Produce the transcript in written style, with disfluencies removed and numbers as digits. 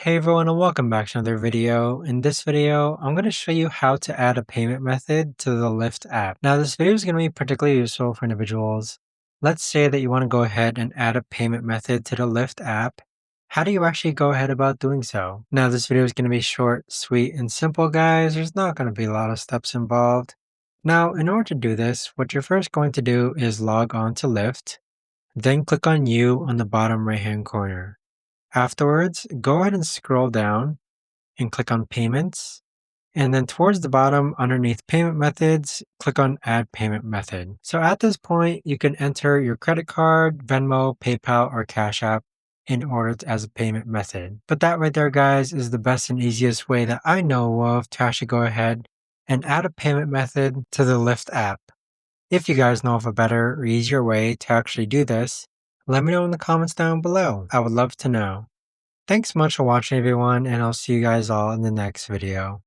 Hey everyone and welcome back to another video. In this video, I'm going to show you how to add a payment method to the Lyft app. Now this video is going to be particularly useful for individuals. Let's say that you want to go ahead and add a payment method to the Lyft app. How do you actually go ahead about doing so? Now this video is going to be short, sweet, and simple guys. There's not going to be a lot of steps involved. Now in order to do this, what you're first going to do is log on to Lyft, then click on You on the bottom right hand corner. Afterwards, go ahead and scroll down and click on Payments. And then towards the bottom underneath Payment Methods, click on Add Payment Method. So at this point, you can enter your credit card, Venmo, PayPal, or Cash App in order as a payment method. But that right there, guys, is the best and easiest way that I know of to actually go ahead and add a payment method to the Lyft app. If you guys know of a better or easier way to actually do this, let me know in the comments down below. I would love to know. Thanks so much for watching everyone, and I'll see you guys all in the next video.